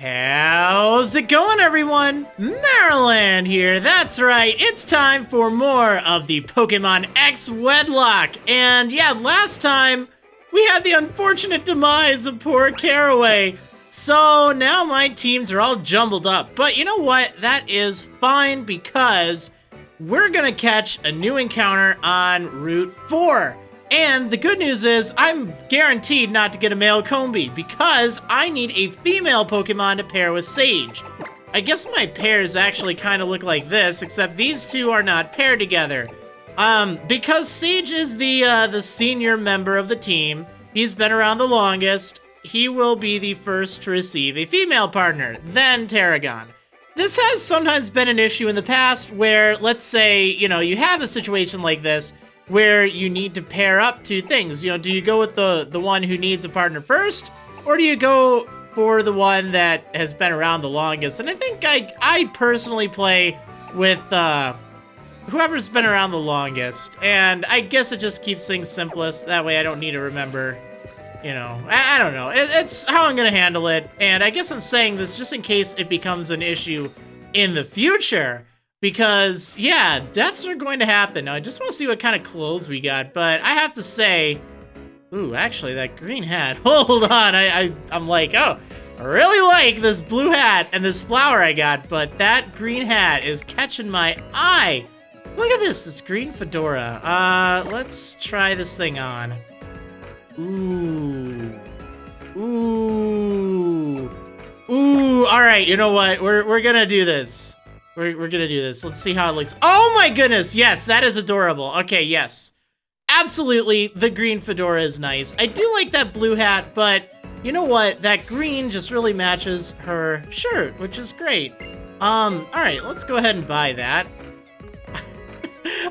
How's it going, everyone? Marriland here. That's right. It's time for more of the Pokemon X Wedlocke. And yeah, last time we had the unfortunate demise of poor Caraway. So now my teams are all jumbled up. But you know what? That is fine because we're gonna catch a new encounter on Route 4. And the good news is, I'm guaranteed not to get a male Combee because I need a female Pokemon to pair with Sage. I guess my pairs actually kind of look like this, except these two are not paired together. Because Sage is the senior member of the team, he's been around the longest, he will be the first to receive a female partner, then Tarragon. This has sometimes been an issue in the past where, let's say, you have a situation like this, where you need to pair up two things. Do you go with the one who needs a partner first, or do you go for the one that has been around the longest? And I think I personally play with whoever's been around the longest, and I guess it just keeps things simplest. That way I don't need to remember, I don't know. It's how I'm gonna handle it, and I guess I'm saying this just in case it becomes an issue in the future. Because, yeah, deaths are going to happen. Now, I just want to see what kind of clothes we got, but I have to say... Ooh, actually, that green hat. Hold on, I'm like, oh, I really like this blue hat and this flower I got, but that green hat is catching my eye. Look at this green fedora. Let's try this thing on. Ooh. All right, you know what? We're gonna do this. We're gonna do this. Let's see how it looks. Oh my goodness, yes, that is adorable. Okay, yes. Absolutely, the green fedora is nice. I do like that blue hat, but you know what? That green just really matches her shirt, which is great. All right, let's go ahead and buy that.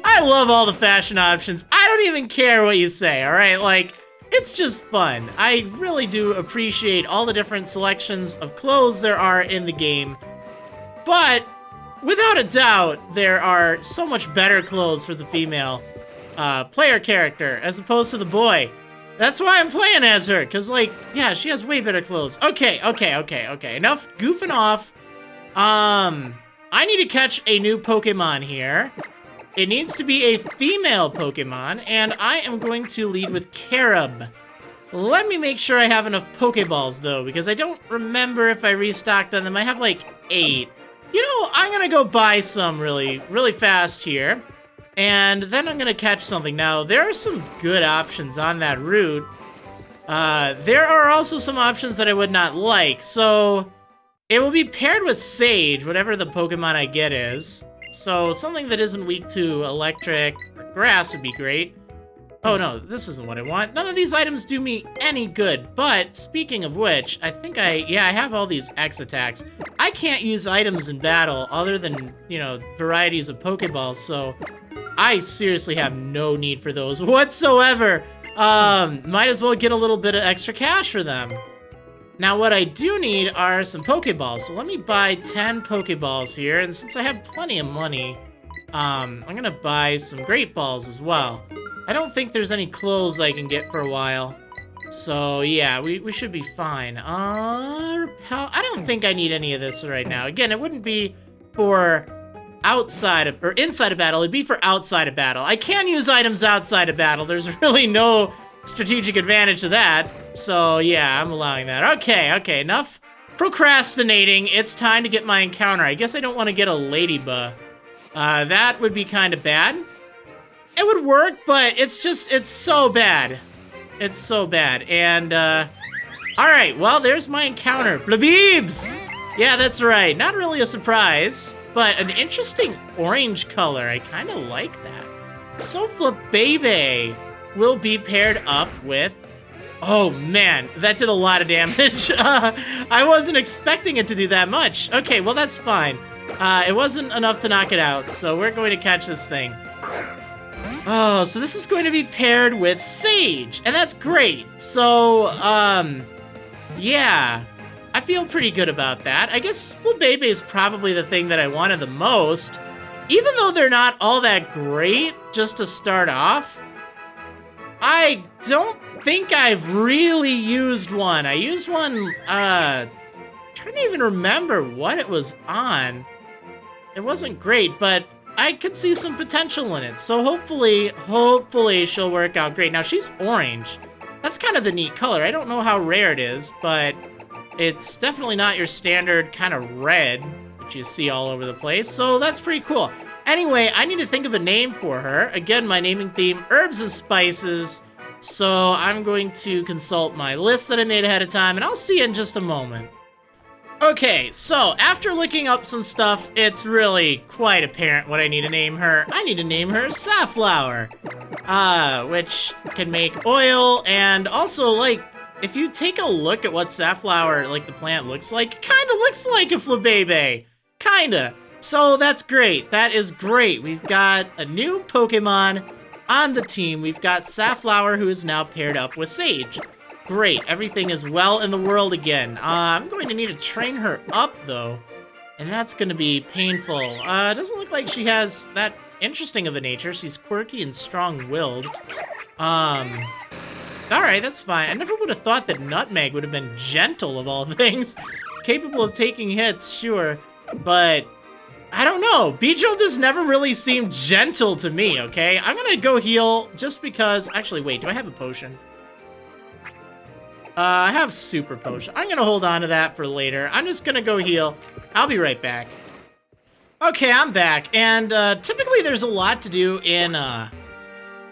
I love all the fashion options. I don't even care what you say, all right? Like, it's just fun. I really do appreciate all the different selections of clothes there are in the game, but without a doubt, there are so much better clothes for the female player character as opposed to the boy. That's why I'm playing as her, because, yeah, she has way better clothes. Okay. Enough goofing off. I need to catch a new Pokemon here. It needs to be a female Pokemon, and I am going to lead with Carob. Let me make sure I have enough Pokeballs, though, because I don't remember if I restocked on them. I have, 8. I'm gonna go buy some really fast here, and then I'm gonna catch something. Now, there are some good options on that route. There are also some options that I would not like, so it will be paired with Sage, whatever the Pokemon I get is. So something that isn't weak to electric or grass would be great. Oh no, this isn't what I want. None of these items do me any good, but speaking of which, I think I have all these X attacks. I can't use items in battle other than, varieties of Pokeballs, so I seriously have no need for those whatsoever. Might as well get a little bit of extra cash for them. Now what I do need are some Pokeballs, so let me buy 10 Pokeballs here, and since I have plenty of money, I'm gonna buy some Great Balls as well. I don't think there's any clothes I can get for a while. So, yeah, we should be fine. Repel. I don't think I need any of this right now. Again, it wouldn't be for inside of battle. It'd be for outside of battle. I can use items outside of battle. There's really no strategic advantage to that. So, yeah, I'm allowing that. Okay, enough procrastinating. It's time to get my encounter. I guess I don't want to get a Ladybug. That would be kind of bad. It would work, but it's so bad. It's so bad. And, alright, well, there's my encounter. Flabeebs! Yeah, that's right. Not really a surprise, but an interesting orange color. I kind of like that. So Flabebe will be paired up with... Oh, man, that did a lot of damage. I wasn't expecting it to do that much. Okay, well, that's fine. It wasn't enough to knock it out, so we're going to catch this thing. Oh, so this is going to be paired with Sage, and that's great. So, yeah, I feel pretty good about that. I guess Flabebe is probably the thing that I wanted the most, even though they're not all that great just to start off. I don't think I've really used one. I used one, trying couldn't even remember what it was on. It wasn't great, but I could see some potential in it. So hopefully she'll work out great. Now she's orange. That's kind of the neat color. I don't know how rare it is, but it's definitely not your standard kind of red, which you see all over the place. So that's pretty cool. Anyway, I need to think of a name for her. Again, my naming theme, herbs and spices. So I'm going to consult my list that I made ahead of time, and I'll see you in just a moment. Okay, so after looking up some stuff, it's really quite apparent what I need to name her. I need to name her Safflower, which can make oil, and also, like, if you take a look at what Safflower, like, the plant looks like, it kind of looks like a Flabébé. Kinda. So that's great. That is great. We've got a new Pokemon on the team. We've got Safflower, who is now paired up with Sage. Great, everything is well in the world again. I'm going to need to train her up, though, and that's going to be painful. It doesn't look like she has that interesting of a nature. She's quirky and strong-willed. Alright, that's fine. I never would have thought that Nutmeg would have been gentle, of all things. Capable of taking hits, sure, but I don't know. Beedrill just never really seemed gentle to me, okay? I'm going to go heal just because... Actually, wait, do I have a potion? I have Super Potion. I'm gonna hold on to that for later. I'm just gonna go heal. I'll be right back. Okay, I'm back, and typically there's a lot to do in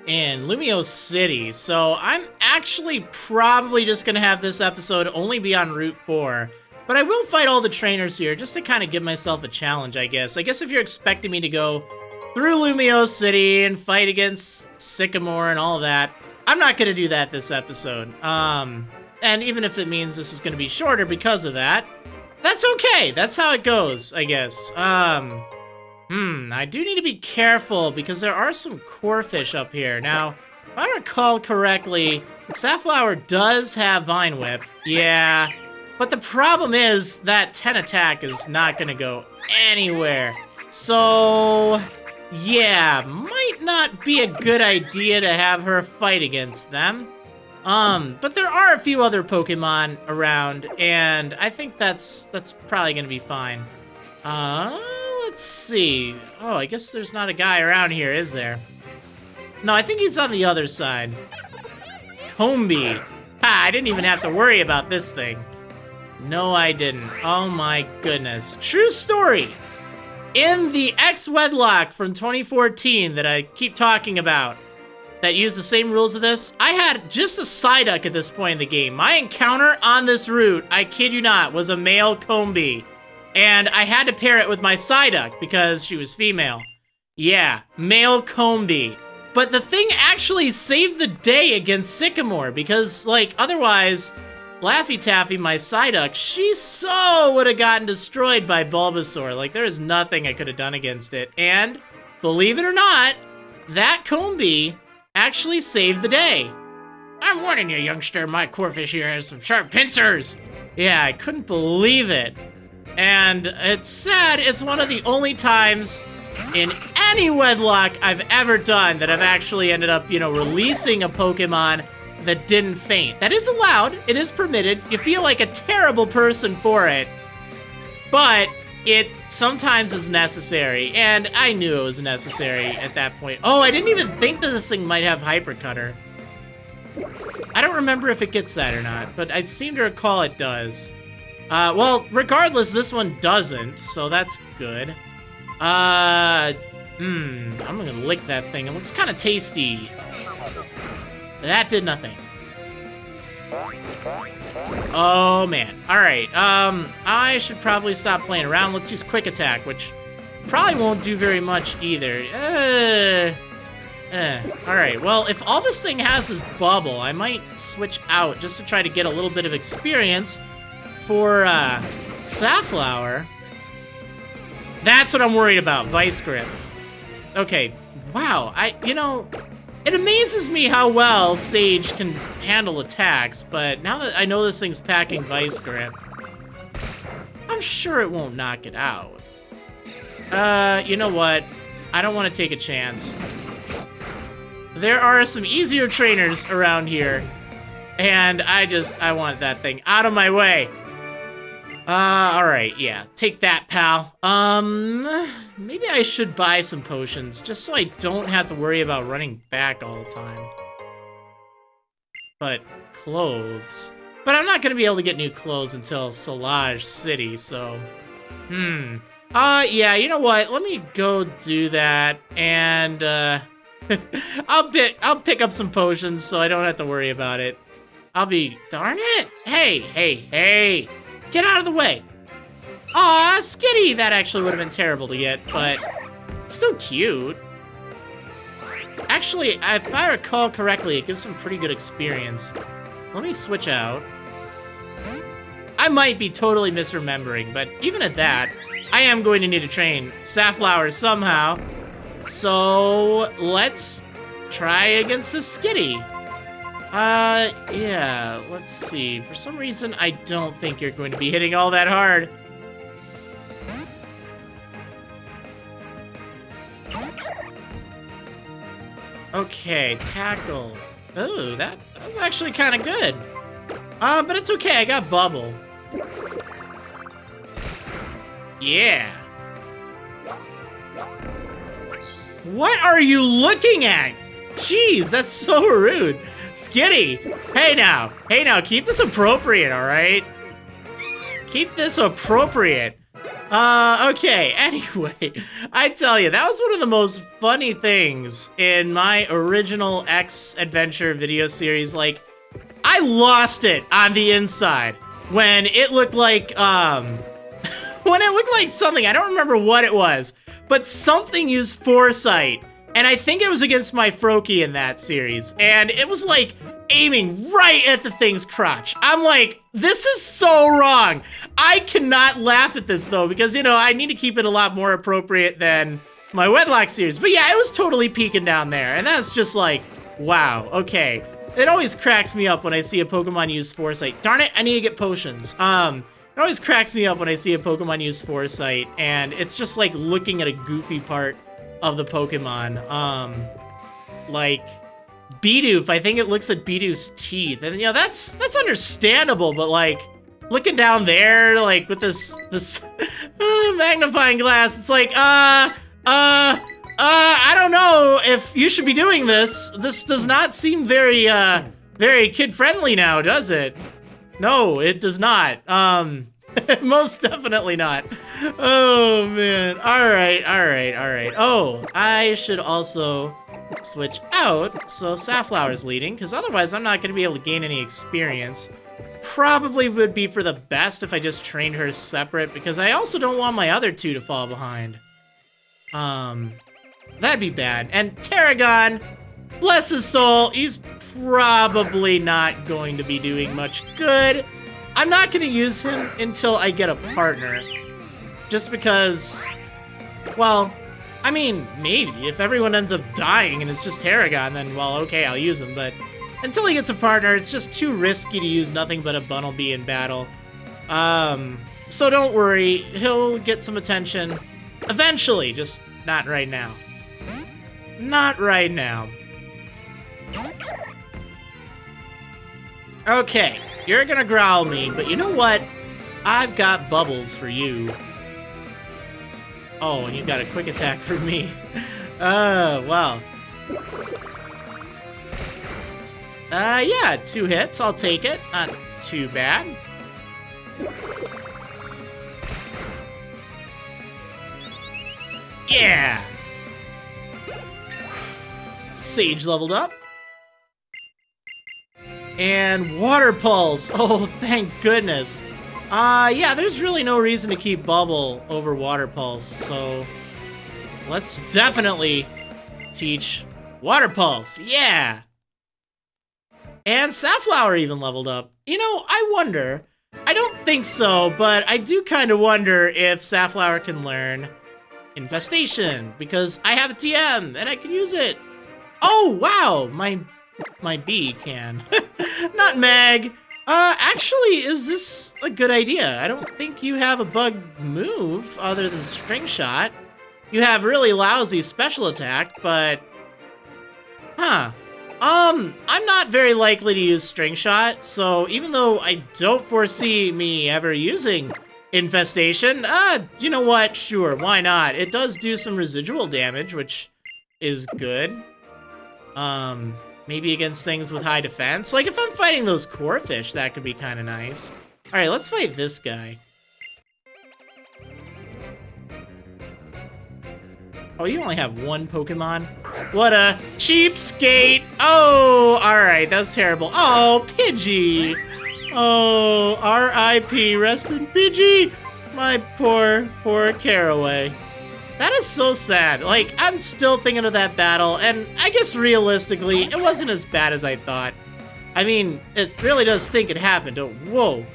Lumio City, so I'm actually probably just gonna have this episode only be on Route 4, but I will fight all the trainers here just to kind of give myself a challenge, I guess. I guess if you're expecting me to go through Lumio City and fight against Sycamore and all that, I'm not gonna do that this episode. And even if it means this is going to be shorter because of that, that's okay. That's how it goes, I guess. I do need to be careful because there are some Corphish up here. Now, if I recall correctly, Safflower does have Vine Whip. Yeah, but the problem is that 10 attack is not going to go anywhere. So, yeah, might not be a good idea to have her fight against them. But there are a few other Pokemon around, and I think that's probably gonna be fine. Let's see. Oh, I guess there's not a guy around here, is there? No, I think he's on the other side. Combee. Ha, I didn't even have to worry about this thing. No, I didn't. Oh my goodness. True story. In the Wedlocke from 2014 that I keep talking about, that use the same rules of this, I had just a Psyduck at this point in the game. My encounter on this route, I kid you not, was a male Combee. And I had to pair it with my Psyduck because she was female. Yeah, male Combee. But the thing actually saved the day against Sycamore because, like, otherwise, Laffy Taffy, my Psyduck, she so would have gotten destroyed by Bulbasaur. Like, there is nothing I could have done against it. And, believe it or not, that Combee actually saved the day. I'm warning you, youngster, my Corphish here has some sharp pincers. Yeah, I couldn't believe it. And it's sad, it's one of the only times in any Wedlocke I've ever done that I've actually ended up, you know, releasing a Pokemon that didn't faint. That is allowed, it is permitted. You feel like a terrible person for it, but it sometimes is necessary, and I knew it was necessary at that point. Oh, I didn't even think that this thing might have Hyper Cutter. I don't remember if it gets that or not, but I seem to recall it does. Well, regardless, this one doesn't, so that's good. I'm gonna lick that thing. It looks kind of tasty. That did nothing. Oh, man. Alright, I should probably stop playing around. Let's use Quick Attack, which probably won't do very much either. Alright, well, if all this thing has is Bubble, I might switch out just to try to get a little bit of experience for, Safflower. That's what I'm worried about, Vice Grip. Okay, wow, you know, it amazes me how well Sage can handle attacks, but now that I know this thing's packing Vice Grip, I'm sure it won't knock it out. You know what? I don't want to take a chance. There are some easier trainers around here, and I want that thing out of my way. Alright, yeah. Take that, pal. Maybe I should buy some potions, just so I don't have to worry about running back all the time. But, clothes. But I'm not gonna be able to get new clothes until Solage City, so... yeah, you know what? Let me go do that, and, I'll pick up some potions so I don't have to worry about it. Darn it! Hey! Get out of the way! Aw, Skitty! That actually would have been terrible to get, but it's still cute. Actually, if I recall correctly, it gives some pretty good experience. Let me switch out. I might be totally misremembering, but even at that, I am going to need to train Safflower somehow. So, let's try against the Skitty. Yeah, let's see. For some reason, I don't think you're going to be hitting all that hard. Okay, tackle. Oh, that was actually kind of good. But it's okay, I got Bubble. Yeah. What are you looking at? Jeez, that's so rude. Skitty, hey now, keep this appropriate, all right? Keep this appropriate. Okay, anyway, I tell you, that was one of the most funny things in my original X Adventure video series. Like, I lost it on the inside when it looked like, when it looked like something, I don't remember what it was, but something used Foresight. And I think it was against my Froakie in that series. And it was like aiming right at the thing's crotch. I'm like, this is so wrong. I cannot laugh at this though, because you know, I need to keep it a lot more appropriate than my Wedlocke series. But yeah, it was totally peeking down there. And that's just like, wow, okay. It always cracks me up when I see a Pokemon use Foresight. Darn it, I need to get potions. It always cracks me up when I see a Pokemon use Foresight, and it's just like looking at a goofy part of the Pokemon. Like Bidoof, I think it looks at Bidoof's teeth, and you know that's understandable. But like looking down there, like with this magnifying glass, it's like I don't know if you should be doing this. This does not seem very very kid friendly now, does it? No, it does not. Most definitely not. Oh, man. All right. Oh, I should also switch out so Safflower's leading, because otherwise I'm not going to be able to gain any experience. Probably would be for the best if I just trained her separate, because I also don't want my other two to fall behind. That'd be bad. And Tarragon, bless his soul, he's probably not going to be doing much good. I'm not going to use him until I get a partner. Just because, well, I mean, maybe. If everyone ends up dying and it's just Tarragon, then, well, okay, I'll use him. But until he gets a partner, it's just too risky to use nothing but a Bunnelby in battle. So don't worry. He'll get some attention eventually, just not right now. Not right now. Okay, you're gonna growl me, but you know what? I've got bubbles for you. Oh, and you got a quick attack for me. Well. Yeah, 2 hits, I'll take it. Not too bad. Yeah! Sage leveled up. And Water Pulse. Oh, thank goodness. Yeah, there's really no reason to keep Bubble over Water Pulse, so let's definitely teach Water Pulse. Yeah. And Safflower even leveled up. You know, I wonder. I don't think so, but I do kind of wonder if Safflower can learn Infestation, because I have a TM and I can use it. Oh, wow. My bee can. Not Mag. Actually, is this a good idea? I don't think you have a bug move other than String Shot. You have really lousy special attack, but... Huh. I'm not very likely to use String Shot, so even though I don't foresee me ever using Infestation? You know what? Sure, why not? It does do some residual damage, which is good. Maybe against things with high defense. Like, if I'm fighting those core fish, that could be kind of nice. All right, let's fight this guy. Oh, you only have one Pokemon? What a cheapskate! Oh, all right, that was terrible. Oh, Pidgey! Oh, R.I.P. Rest in Pidgey! My poor, poor Caraway. That is so sad. Like, I'm still thinking of that battle, and I guess realistically, it wasn't as bad as I thought. I mean, it really does think it happened. Oh, whoa.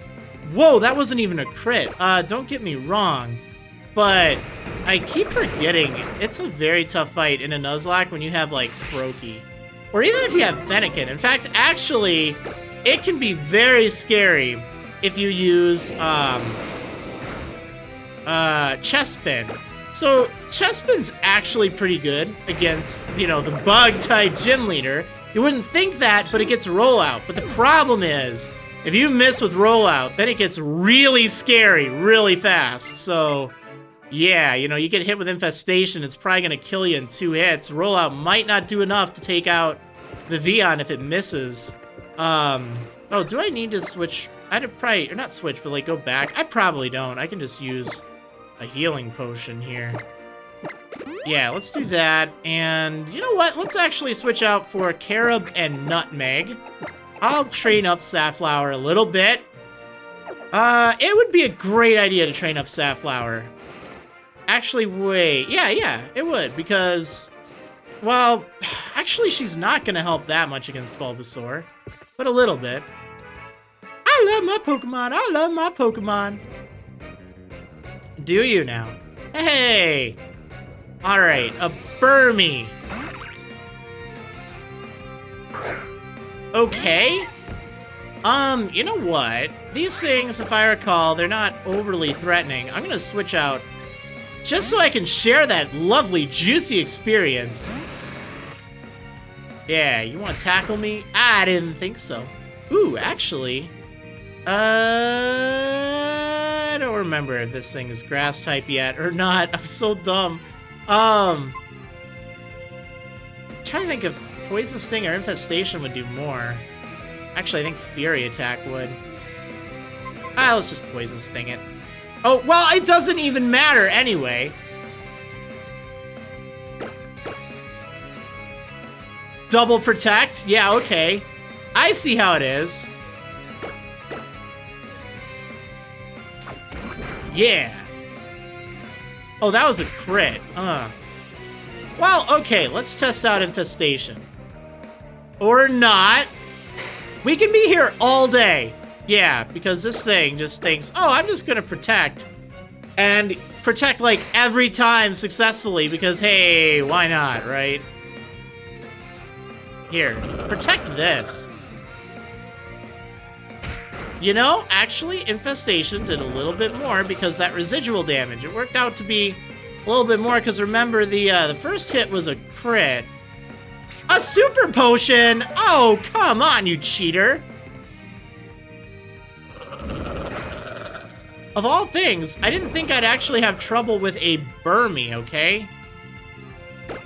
Whoa, that wasn't even a crit. Don't get me wrong, but I keep forgetting it's a very tough fight in a Nuzlocke when you have, like, Froakie. Or even if you have Fennekin. In fact, actually, it can be very scary if you use, Chespin. So, Chespin's actually pretty good against, you know, the bug-type gym leader. You wouldn't think that, but it gets rollout. But the problem is, if you miss with rollout, then it gets really scary really fast. So, yeah, you know, you get hit with Infestation, it's probably going to kill you in 2 hits. Rollout might not do enough to take out the Vion if it misses. Oh, do I need to switch? I'd probably, or not switch, but like go back. I probably don't. I can just use a healing potion here. Yeah, let's do that. And you know what? Let's actually switch out for Carob and Nutmeg. I'll train up Safflower a little bit. It would be a great idea to train up Safflower. Actually, wait. Yeah, it would, because, well, actually, she's not going to help that much against Bulbasaur, but a little bit. I love my Pokemon. I love my Pokemon. Do you now? Hey! Alright, a Burmy. Okay. You know what? These things, if I recall, they're not overly threatening. I'm gonna switch out just so I can share that lovely, juicy experience. Yeah, you wanna tackle me? I didn't think so. Ooh, actually, I don't remember if this thing is grass type yet or not. I'm so dumb. I'm trying to think if Poison Sting or Infestation would do more. Actually, I think Fury Attack would. Let's just Poison Sting it. Oh, well, it doesn't even matter anyway. Double Protect? Yeah, okay. I see how it is. Yeah. Oh, that was a crit. Well, okay, let's test out Infestation. Or not. We can be here all day. Yeah, because this thing just thinks, oh, I'm just gonna protect. And protect, like, every time successfully because, hey, why not, right? Here, protect this. You know, actually, Infestation did a little bit more because that residual damage. It worked out to be a little bit more because remember, the first hit was a crit. A Super Potion! Oh, come on, you cheater! Of all things, I didn't think I'd actually have trouble with a Burmy, okay?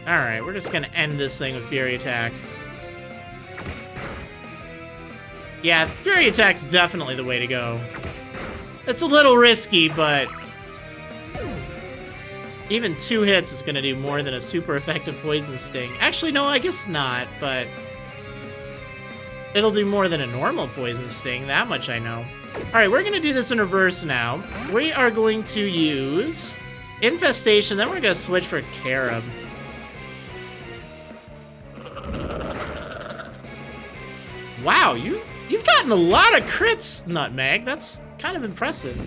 Alright, we're just gonna end this thing with Fury Attack. Yeah, Fury Attack's definitely the way to go. It's a little risky, but even 2 hits is gonna do more than a super effective Poison Sting. Actually, no, I guess not, but it'll do more than a normal Poison Sting, that much I know. Alright, we're gonna do this in reverse now. We are going to use Infestation, then we're gonna switch for Carob. Wow, you've gotten a lot of crits, Nutmeg. That's kind of impressive.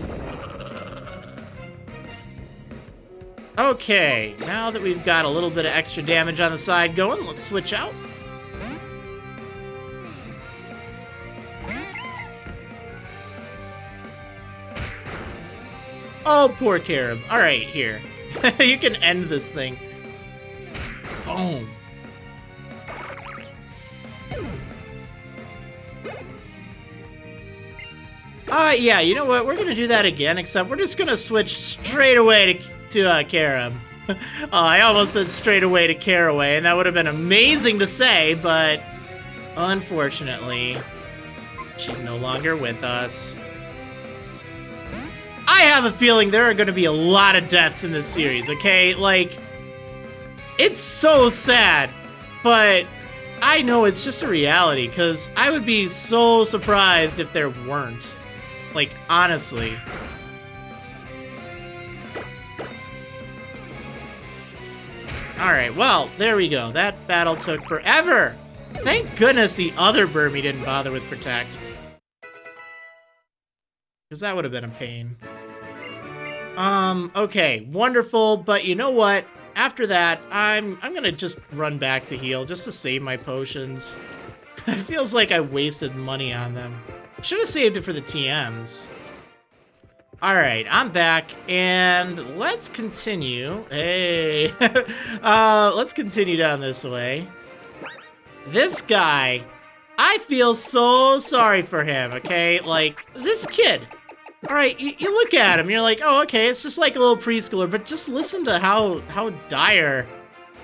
Okay, now that we've got a little bit of extra damage on the side going, let's switch out. Oh, poor Carob. All right, here. You can end this thing. Boom. Yeah, you know what? We're gonna do that again, except we're just gonna switch straight away to Carom. Oh, I almost said straight away to Caraway, and that would have been amazing to say, but unfortunately, she's no longer with us. I have a feeling there are gonna be a lot of deaths in this series, okay? Like, it's so sad, but I know it's just a reality, because I would be so surprised if there weren't. Like, honestly. Alright, well, there we go. That battle took forever. Thank goodness the other Burmy didn't bother with Protect. Because that would have been a pain. Okay, wonderful, but you know what? After that, I'm gonna just run back to heal, just to save my potions. It feels like I wasted money on them. Should have saved it for the TMs. Alright, I'm back, and let's continue. Hey! Let's continue down this way. This guy, I feel so sorry for him, okay? Like, this kid. Alright, you look at him, you're like, oh, okay, it's just like a little preschooler, but just listen to how dire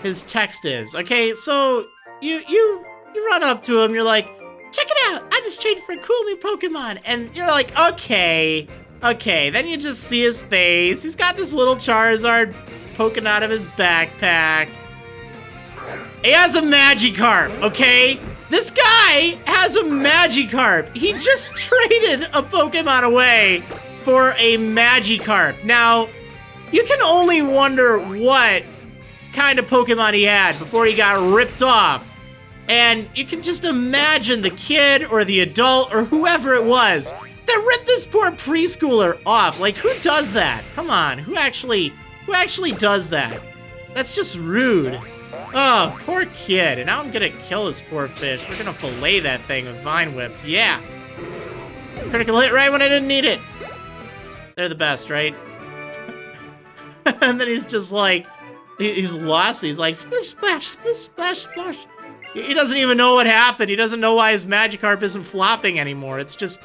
his text is, okay? So, you run up to him, you're like, check it out, I just traded for a cool new Pokemon, and you're like, okay, then you just see his face, he's got this little Charizard poking out of his backpack. He has a Magikarp, okay? This guy has a Magikarp. He just traded a Pokemon away for a Magikarp. Now, you can only wonder what kind of Pokemon he had before he got ripped off. And you can just imagine the kid or the adult or whoever it was that ripped this poor preschooler off. Like, who does that? Come on, who actually does that? That's just rude. Oh, poor kid. And now I'm gonna kill this poor fish. We're gonna fillet that thing with Vine Whip. Yeah. Critical hit right when I didn't need it. They're the best, right? And then he's just like, he's lost. He's like, splish, splash, splish, splash, splash. He doesn't even know what happened. He doesn't know why his Magikarp isn't flopping anymore. It's just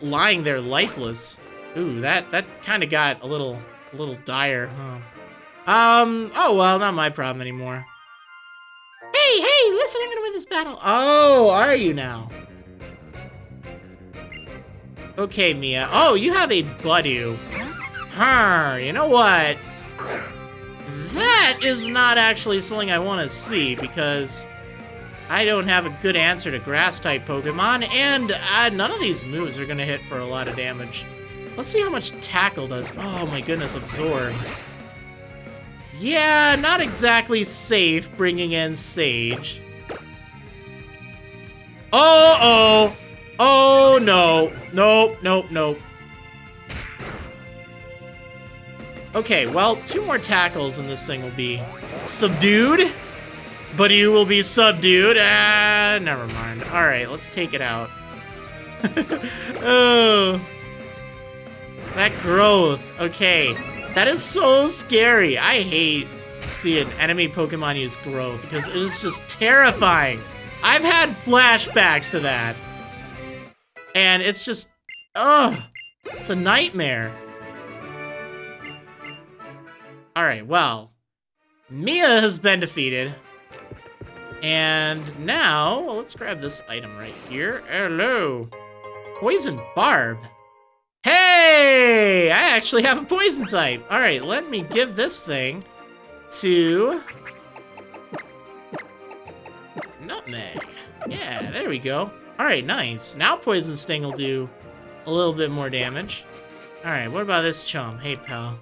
lying there lifeless. Ooh, that kind of got a little dire, huh? Oh well, not my problem anymore. Hey, listen, I'm gonna win this battle. Oh, are you now? Okay, Mia. Oh, you have a Budew. Huh, you know what? That is not actually something I want to see, because I don't have a good answer to Grass-type Pokemon, and none of these moves are gonna hit for a lot of damage. Let's see how much Tackle does. Oh my goodness, Absorb. Yeah, not exactly safe bringing in Sage. Oh no. Nope. Okay, well, 2 more tackles and this thing will be subdued. But you will be subdued. Never mind. Alright, let's take it out. Oh. That growth. Okay. That is so scary. I hate seeing enemy Pokemon use growth because it is just terrifying. I've had flashbacks to that. And it's just, ugh, it's a nightmare. Alright, well, Mia has been defeated. And now, well, let's grab this item right here. Hello. Poison Barb. Hey! I actually have a poison type. Alright, let me give this thing to Nutmeg. Yeah, there we go. Alright, nice. Now Poison Sting will do a little bit more damage. Alright, what about this chum? Hey, pal.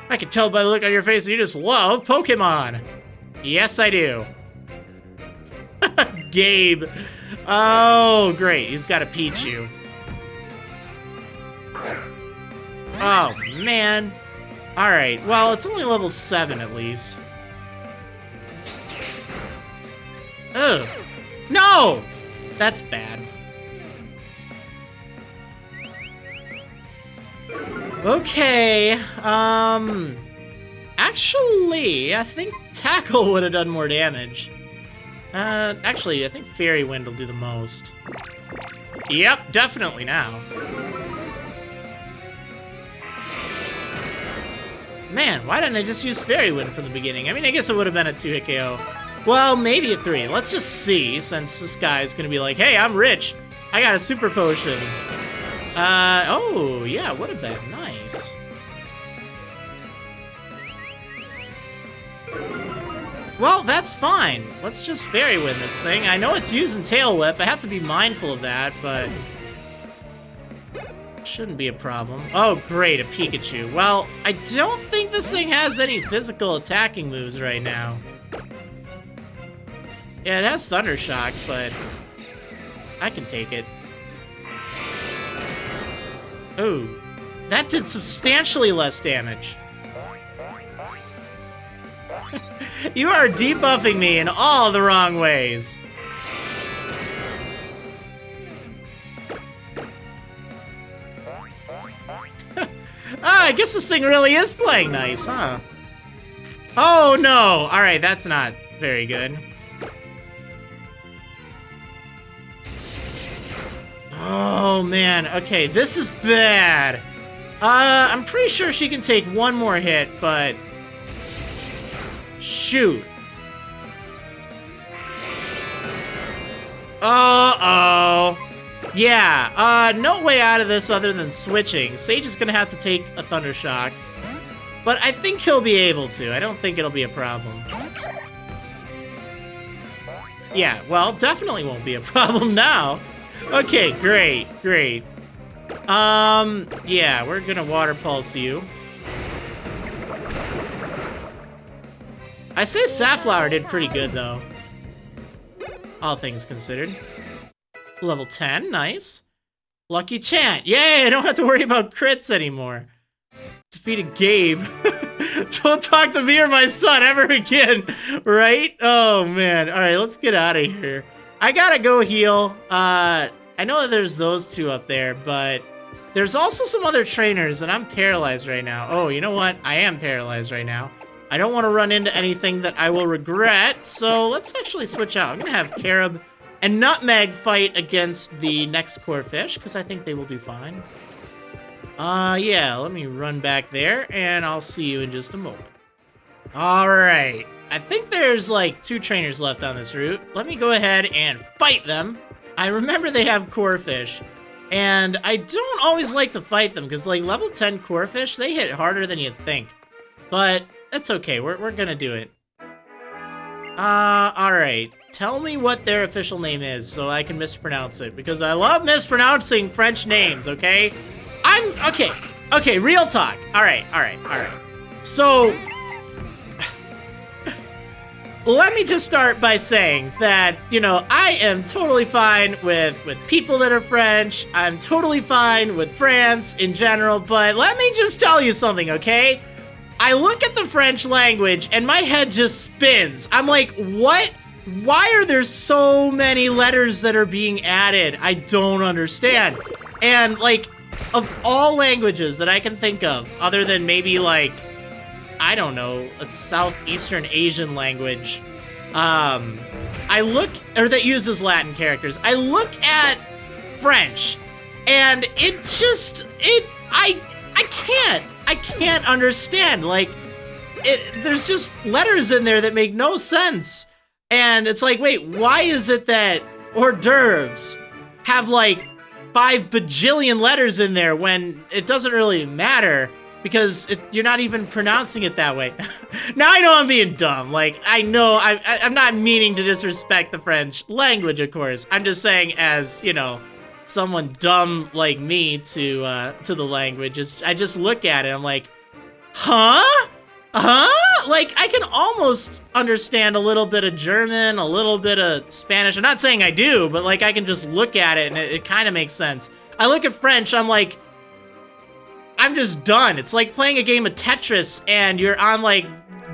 I can tell by the look on your face that you just love Pokemon. Yes, I do. Gabe. Oh, great. He's got a Pichu. Oh, man. Alright, well, it's only level 7 at least. Ugh. No! That's bad. Okay, actually, I think Tackle would have done more damage. Actually, I think Fairy Wind will do the most. Yep, definitely now. Man, why didn't I just use Fairy Wind from the beginning? I mean, I guess it would have been a 2-hit KO. Well, maybe a 3. Let's just see, since this guy's gonna be like, hey, I'm rich. I got a super potion. Oh, yeah, would have been nice. Well, that's fine. Let's just Fairy Wind this thing. I know it's using Tail Whip. I have to be mindful of that, but shouldn't be a problem. Oh, great, a Pikachu. Well, I don't think this thing has any physical attacking moves right now. Yeah, it has Thunder Shock, but I can take it. Oh, that did substantially less damage. You are debuffing me in all the wrong ways. I guess this thing really is playing nice, huh? Oh no! Alright, that's not very good. Oh man, okay, this is bad. I'm pretty sure she can take one more hit, but shoot. Uh-oh. Yeah, no way out of this other than switching. Sage is gonna have to take a Thunder Shock. But I think he'll be able to. I don't think it'll be a problem. Yeah, well, definitely won't be a problem now. Okay, great, great. Yeah, we're gonna Water Pulse you. I say Safflower did pretty good, though. All things considered. Level 10, nice. Lucky Chant, yay, I don't have to worry about crits anymore. Defeated Gabe. Don't talk to me or my son ever again, right? Oh, man. All right, let's get out of here. I gotta go heal. I know that there's those two up there, but there's also some other trainers, and I'm paralyzed right now. Oh, you know what? I am paralyzed right now. I don't want to run into anything that I will regret, so let's actually switch out. I'm going to have Carob and Nutmeg fight against the next core fish, because I think they will do fine. Yeah, let me run back there, and I'll see you in just a moment. Alright, I think there's like 2 trainers left on this route. Let me go ahead and fight them. I remember they have core fish, and I don't always like to fight them, because like level 10 core fish, they hit harder than you'd think. But that's okay, we're gonna do it. Alright. Tell me what their official name is so I can mispronounce it, because I love mispronouncing French names, okay? Okay, real talk. Alright. So, let me just start by saying that, you know, I am totally fine with people that are French. I'm totally fine with France in general, but let me just tell you something, okay? I look at the French language and my head just spins. I'm like, what? Why are there so many letters that are being added? I don't understand. And like, of all languages that I can think of, other than maybe like, I don't know, a Southeastern Asian language, I look, or that uses Latin characters, I look at French, and it just, I can't understand. Like, there's just letters in there that make no sense. And it's like, wait, why is it that hors d'oeuvres have like 5 bajillion letters in there when it doesn't really matter because you're not even pronouncing it that way? Now I know I'm being dumb. Like, I know I'm not meaning to disrespect the French language, of course. I'm just saying, as, you know, someone dumb like me to the language, I just look at it, I'm like, huh? Like, I can almost understand a little bit of German, a little bit of Spanish. I'm not saying I do, but like, I can just look at it and it kind of makes sense. I look at French, I'm like, I'm just done. It's like playing a game of Tetris and you're on like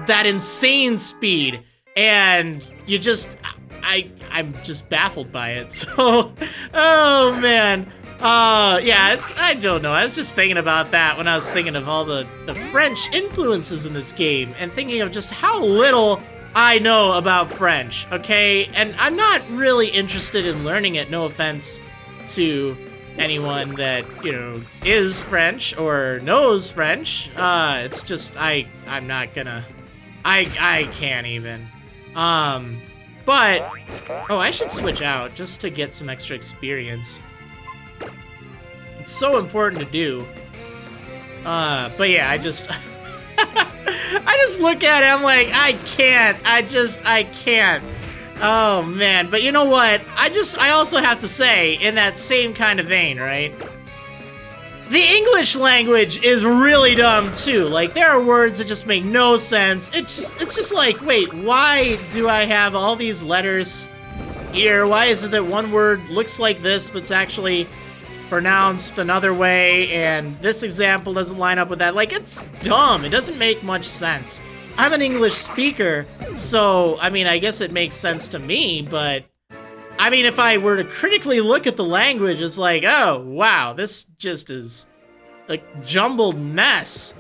that insane speed and you just, I'm just baffled by it. So, oh man. Yeah, I don't know. I was just thinking about that when I was thinking of all the French influences in this game and thinking of just how little I know about French, okay? And I'm not really interested in learning it, no offense to anyone that, you know, is French or knows French. It's just, I'm not gonna, I can't even. But, oh, I should switch out just to get some extra experience. It's so important to do. But yeah, I just look at it, I'm like, I can't. I can't. Oh, man. But you know what? I also have to say, in that same kind of vein, right? The English language is really dumb, too. Like, there are words that just make no sense. It's just like, wait, why do I have all these letters here? Why is it that one word looks like this, but it's actually pronounced another way, and this example doesn't line up with that? Like, it's dumb. It doesn't make much sense. I'm an English speaker, so, I mean, I guess it makes sense to me, but, I mean, if I were to critically look at the language, it's like, oh, wow, this just is a jumbled mess.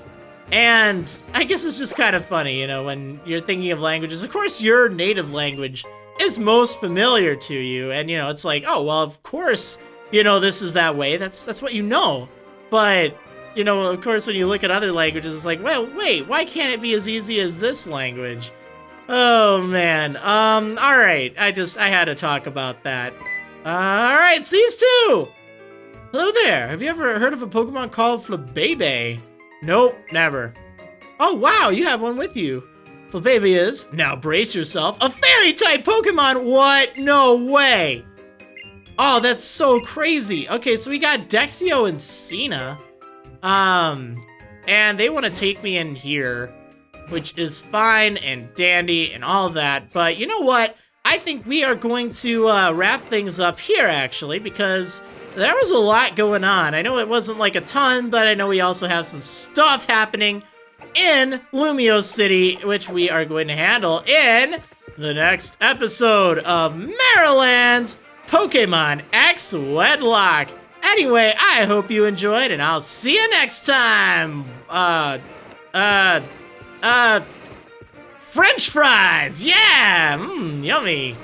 And I guess it's just kind of funny, you know, when you're thinking of languages. Of course, your native language is most familiar to you, and, you know, it's like, oh, well, of course, you know, this is that way. That's what you know. But, you know, of course, when you look at other languages, it's like, well, wait, why can't it be as easy as this language? Oh, man. All right. I had to talk about that. All right, it's these two. Hello there. Have you ever heard of a Pokemon called Flabebe? Nope, never. Oh, wow, you have one with you. Flabebe is, now brace yourself, a fairy-type Pokemon. What? No way. Oh, that's so crazy. Okay, so we got Dexio and Cena. And they want to take me in here, which is fine and dandy and all that. But you know what? I think we are going to wrap things up here, actually, because there was a lot going on. I know it wasn't like a ton, but I know we also have some stuff happening in Lumio City, which we are going to handle in the next episode of Marriland's Pokemon X Wedlocke. Anyway, I hope you enjoyed, and I'll see you next time. French fries, yeah, yummy.